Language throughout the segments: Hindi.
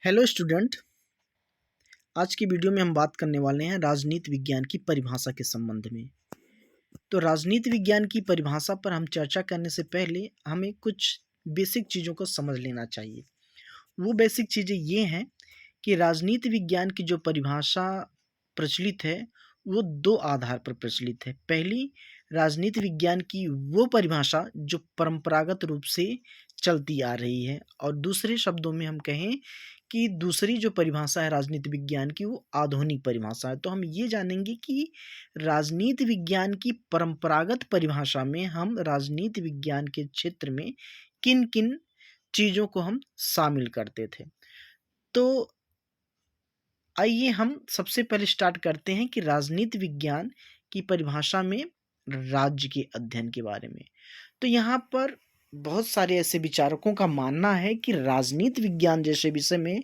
Hello student. आज की वीडियो में हम बात करने वाले हैं राजनीति विज्ञान की परिभाषा के संबंध में। तो राजनीति विज्ञान की परिभाषा पर हम चर्चा करने से पहले हमें कुछ बेसिक चीज़ों को समझ लेना चाहिए। वो बेसिक चीज़ें ये हैं कि राजनीति विज्ञान की जो परिभाषा प्रचलित है वो दो आधार पर प्रचलित है। पहली, राजनीति विज्ञान की वो परिभाषा जो परंपरागत रूप से चलती आ रही है, और दूसरे शब्दों में हम कहें कि दूसरी जो परिभाषा है राजनीति विज्ञान की वो आधुनिक परिभाषा है। तो हम ये जानेंगे कि राजनीति विज्ञान की परंपरागत परिभाषा में हम राजनीति विज्ञान के क्षेत्र में किन किन चीज़ों को हम शामिल करते थे। तो आइए हम सबसे पहले स्टार्ट करते हैं कि राजनीति विज्ञान की परिभाषा में राज्य के अध्ययन के बारे में। तो यहाँ पर बहुत सारे ऐसे विचारकों का मानना है कि राजनीति विज्ञान जैसे विषय में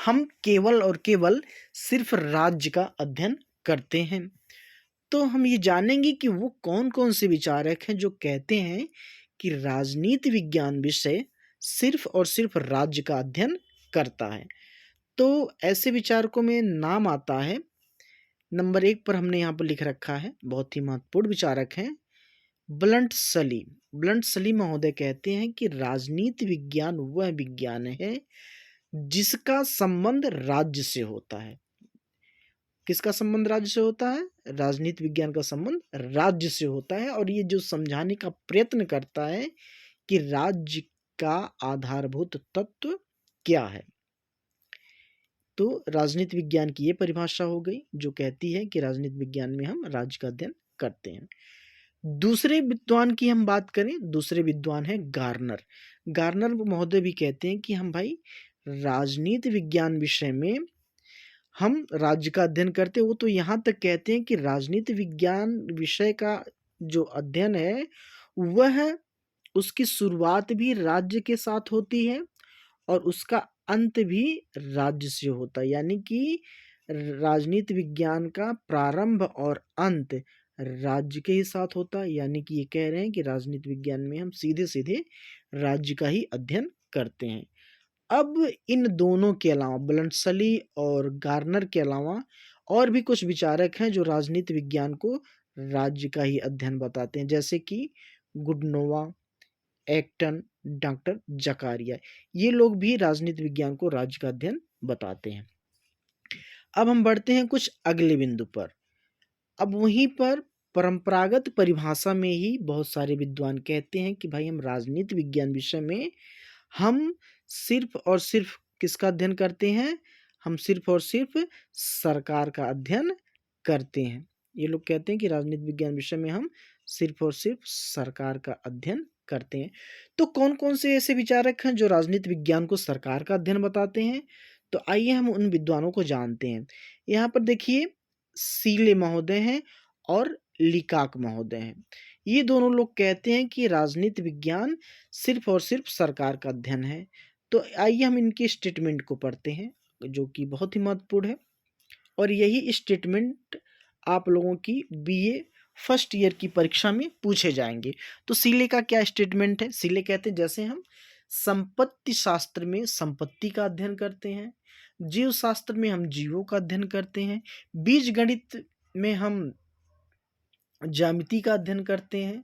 हम केवल और केवल सिर्फ राज्य का अध्ययन करते हैं। तो हम ये जानेंगे कि वो कौन कौन से विचारक हैं जो कहते हैं कि राजनीति विज्ञान विषय सिर्फ और सिर्फ राज्य का अध्ययन करता है। तो ऐसे विचारकों में नाम आता है, नंबर 1 पर हमने यहाँ पर लिख रखा है, बहुत ही महत्वपूर्ण विचारक हैं, ब्लंट सली। ब्लंट सली महोदय कहते हैं कि राजनीति विज्ञान वह विज्ञान है जिसका संबंध राज्य से होता है। किसका संबंध राज्य से होता है? राजनीति विज्ञान का संबंध राज्य से होता है, और ये जो समझाने का प्रयत्न करता है कि राज्य का आधारभूत तत्व क्या है। तो राजनीति विज्ञान की ये परिभाषा हो गई जो कहती है कि राजनीति विज्ञान में हम राज्य का अध्ययन करते हैं। दूसरे विद्वान की हम बात करें, दूसरे विद्वान है गार्नर। गार्नर महोदय भी कहते हैं कि हम भाई राजनीति विज्ञान विषय में हम राज्य का अध्ययन करते हैं। वो तो यहाँ तक कहते हैं कि राजनीति विज्ञान विषय का जो अध्ययन है वह उसकी शुरुआत भी राज्य के साथ होती है और उसका अंत भी राज्य से होता है। यानी कि राजनीति विज्ञान का प्रारंभ और अंत राज्य के ही साथ होता है। यानी कि ये कह रहे हैं कि राजनीति विज्ञान में हम सीधे सीधे राज्य का ही अध्ययन करते हैं। अब इन दोनों के अलावा, ब्लंटसली और गार्नर के अलावा और भी कुछ विचारक हैं जो राजनीति विज्ञान को राज्य का ही अध्ययन बताते हैं, जैसे कि गुडनोवा, एक्टन, डॉक्टर जकारिया। ये लोग भी राजनीति विज्ञान को राज्य का अध्ययन बताते हैं। अब हम बढ़ते हैं कुछ अगले बिंदु पर। अब वहीं पर परंपरागत परिभाषा में ही बहुत सारे विद्वान कहते हैं कि भाई हम राजनीति विज्ञान विषय में हम सिर्फ और सिर्फ किसका अध्ययन करते हैं? हम सिर्फ और सिर्फ सरकार का अध्ययन करते हैं। ये लोग कहते हैं कि राजनीति विज्ञान विषय में हम सिर्फ और सिर्फ सरकार का अध्ययन करते हैं। तो कौन कौन से ऐसे विचारक हैं जो राजनीति विज्ञान को सरकार का अध्ययन बताते हैं? तो आइए हम उन विद्वानों को जानते हैं। यहाँ पर देखिए, सीले महोदय हैं और लिकाक महोदय हैं। ये दोनों लोग कहते हैं कि राजनीति विज्ञान सिर्फ और सिर्फ सरकार का अध्ययन है। तो आइए हम इनके स्टेटमेंट को पढ़ते हैं जो कि बहुत ही महत्वपूर्ण है, और यही स्टेटमेंट आप लोगों की बीए फर्स्ट ईयर की परीक्षा में पूछे जाएंगे। तो सीले का क्या स्टेटमेंट है? सीले कहते हैं जैसे हम संपत्ति शास्त्र में संपत्ति का अध्ययन करते हैं, जीव शास्त्र में हम जीवों का अध्ययन करते हैं, बीज गणित में हम ज्यामिति का अध्ययन करते हैं,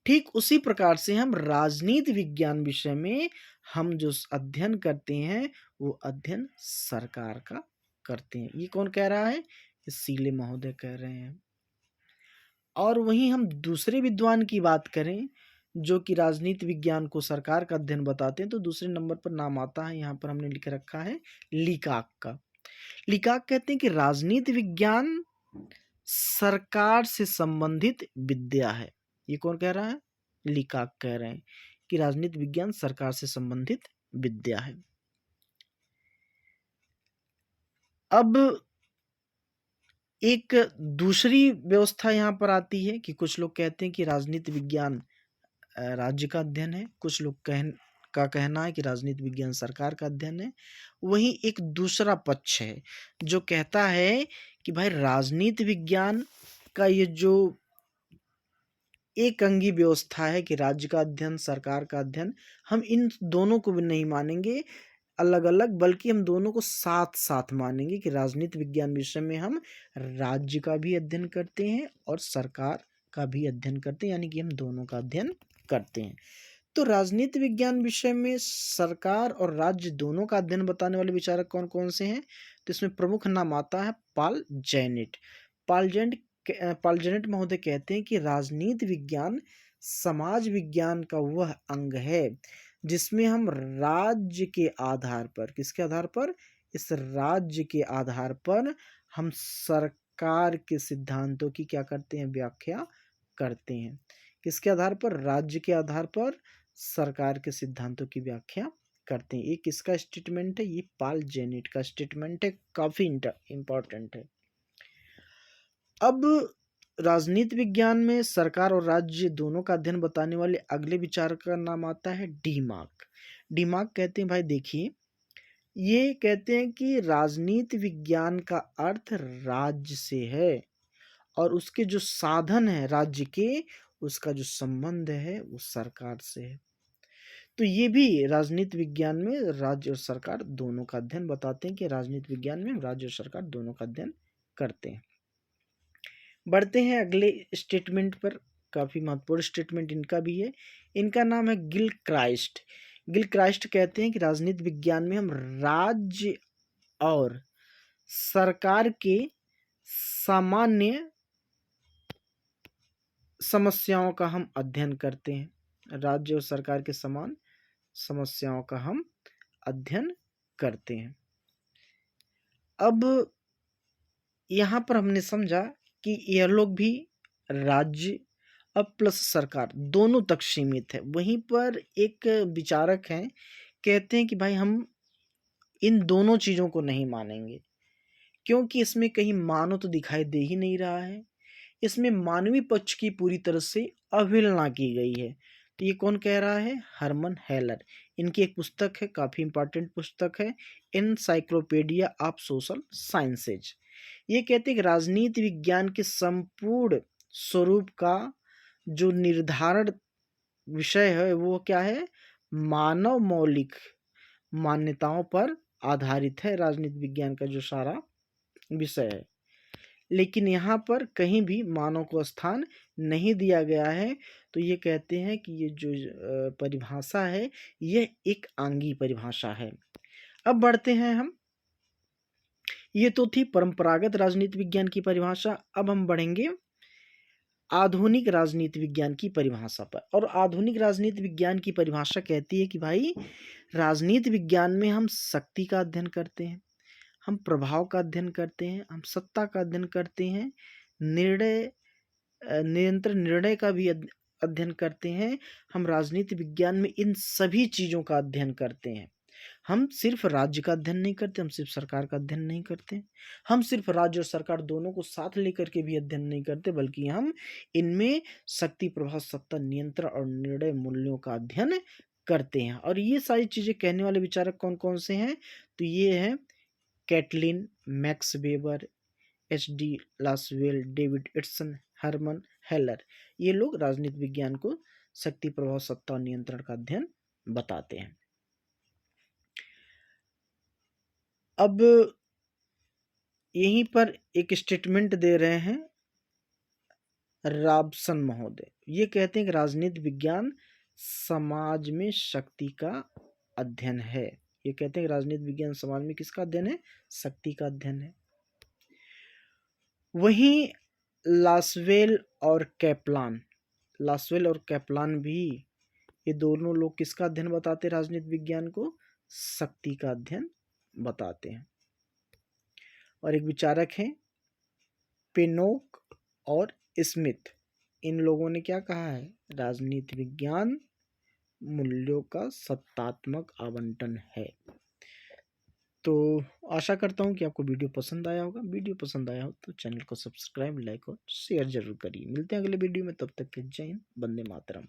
ठीक उसी प्रकार से हम राजनीति विज्ञान विषय में हम जो अध्ययन करते हैं वो अध्ययन सरकार का करते हैं। ये कौन कह रहा है? ये सीले महोदय कह रहे हैं। और वहीं हम दूसरे विद्वान की बात करें जो कि राजनीति विज्ञान को सरकार का अध्ययन बताते हैं, तो दूसरे नंबर पर नाम आता है, यहाँ पर हमने लिख रखा है, लिकाक का। लिकाक कहते हैं कि राजनीति विज्ञान सरकार से संबंधित विद्या है। ये कौन कह रहा है? लिकाक कह रहे हैं कि राजनीति विज्ञान सरकार से संबंधित विद्या है। अब एक दूसरी व्यवस्था यहाँ पर आती है कि कुछ लोग कहते हैं कि राजनीति विज्ञान राज्य का अध्ययन है, कुछ लोग कहना है कि राजनीति विज्ञान सरकार का अध्ययन है। वहीं एक दूसरा पक्ष है जो कहता है कि भाई राजनीति विज्ञान का ये जो एक अंगी व्यवस्था है कि राज्य का अध्ययन सरकार का अध्ययन, हम इन दोनों को भी नहीं मानेंगे। अलग अलग, बल्कि हम दोनों को साथ साथ मानेंगे कि राजनीति विज्ञान विषय में हम राज्य का भी अध्ययन करते हैं और सरकार का भी अध्ययन करते हैं, यानी कि हम दोनों का अध्ययन करते हैं। तो राजनीति विज्ञान विषय में सरकार और राज्य दोनों का अध्ययन बताने वाले विचारक कौन कौन से हैं? तो इसमें प्रमुख नाम आता है पॉल जेनेट। पॉल जेनेट महोदय कहते हैं कि राजनीति विज्ञान समाज विज्ञान का वह अंग है जिसमें हम राज्य के आधार पर, किसके आधार पर? इस राज्य के आधार पर हम सरकार के सिद्धांतों की क्या करते हैं? व्याख्या करते हैं। किसके आधार पर? राज्य के आधार पर सरकार के सिद्धांतों की व्याख्या करते हैं। ये किसका स्टेटमेंट है? ये पॉल जेनेट का स्टेटमेंट है, काफी इंपॉर्टेंट है। अब राजनीति विज्ञान में सरकार और राज्य दोनों का अध्ययन बताने वाले अगले विचारक का नाम आता है डीमार्क। डीमार्क कहते हैं, भाई देखिए, ये कहते हैं कि राजनीति विज्ञान का अर्थ राज्य से है और उसके जो साधन है राज्य के, उसका जो संबंध है वो सरकार से है। तो ये भी राजनीति विज्ञान में राज्य और सरकार दोनों का अध्ययन बताते हैं कि राजनीति विज्ञान में राज्य और सरकार दोनों का अध्ययन करते हैं। बढ़ते हैं अगले स्टेटमेंट पर, काफी महत्वपूर्ण स्टेटमेंट इनका भी है। इनका नाम है गिलक्राइस्ट। गिलक्राइस्ट कहते हैं कि राजनीति विज्ञान में हम राज्य और सरकार के सामान्य समस्याओं का हम अध्ययन करते हैं। राज्य और सरकार के समान समस्याओं का हम अध्ययन करते हैं। अब यहाँ पर हमने समझा कि यह लोग भी राज्य अब प्लस सरकार दोनों तक सीमित है। वहीं पर एक विचारक हैं, कहते हैं कि भाई हम इन दोनों चीज़ों को नहीं मानेंगे, क्योंकि इसमें कहीं मानव तो दिखाई दे ही नहीं रहा है, इसमें मानवीय पक्ष की पूरी तरह से अवहेलना की गई है। तो ये कौन कह रहा है? हरमन हेलर। इनकी एक पुस्तक है, काफ़ी इंपॉर्टेंट पुस्तक है, एनसाइक्लोपीडिया ऑफ सोशल साइंसेज। ये कहते हैं कि राजनीति विज्ञान के संपूर्ण स्वरूप का जो निर्धारण विषय है वो क्या है? मानव मौलिक मान्यताओं पर आधारित है, राजनीति विज्ञान का जो सारा विषय है। लेकिन यहाँ पर कहीं भी मानव को स्थान नहीं दिया गया है। तो ये कहते हैं कि ये जो परिभाषा है यह एक आंगी परिभाषा है। अब बढ़ते हैं हम, ये तो थी परंपरागत राजनीति विज्ञान की परिभाषा। अब हम बढ़ेंगे आधुनिक राजनीति विज्ञान की परिभाषा पर। और आधुनिक राजनीति विज्ञान की परिभाषा कहती है कि भाई राजनीति विज्ञान में हम शक्ति का अध्ययन करते हैं, हम प्रभाव का अध्ययन करते हैं, हम सत्ता का अध्ययन करते हैं, नियंत्रण निर्णय का भी अध्ययन करते हैं। हम राजनीति विज्ञान में इन सभी चीज़ों का अध्ययन करते हैं। हम सिर्फ राज्य का अध्ययन नहीं करते, हम सिर्फ सरकार का अध्ययन नहीं करते, हम सिर्फ राज्य और सरकार दोनों को साथ लेकर के भी अध्ययन नहीं करते, बल्कि हम इनमें शक्ति, प्रभाव, सत्ता, नियंत्रण और निर्णय मूल्यों का अध्ययन करते हैं। और ये सारी चीज़ें कहने वाले विचारक कौन कौन से हैं? तो ये हैं Catlin, Max Weber, H D. Lasswell, David इट्सन, हरमन हेलर। ये लोग राजनीति विज्ञान को शक्ति, प्रभाव, सत्ता और नियंत्रण का अध्ययन बताते हैं। अब यहीं पर एक स्टेटमेंट दे रहे हैं रॉबसन महोदय। ये कहते हैं कि राजनीति विज्ञान समाज में शक्ति का अध्ययन है। ये कहते हैं कि राजनीति विज्ञान समाज में किसका अध्ययन है? शक्ति का अध्ययन है। वहीं लासवेल और कैप्लान भी, ये दोनों लोग किसका अध्ययन बताते हैं? राजनीति विज्ञान को शक्ति का अध्ययन बताते हैं। और एक विचारक हैं पेनोक और स्मिथ। इन लोगों ने क्या कहा है? राजनीति विज्ञान मूल्यों का सत्तात्मक आवंटन है। तो आशा करता हूँ कि आपको वीडियो पसंद आया होगा। वीडियो पसंद आया हो तो चैनल को सब्सक्राइब, लाइक और शेयर जरूर करिए। मिलते हैं अगले वीडियो में, तब तक के जय हिंद, वंदे मातरम।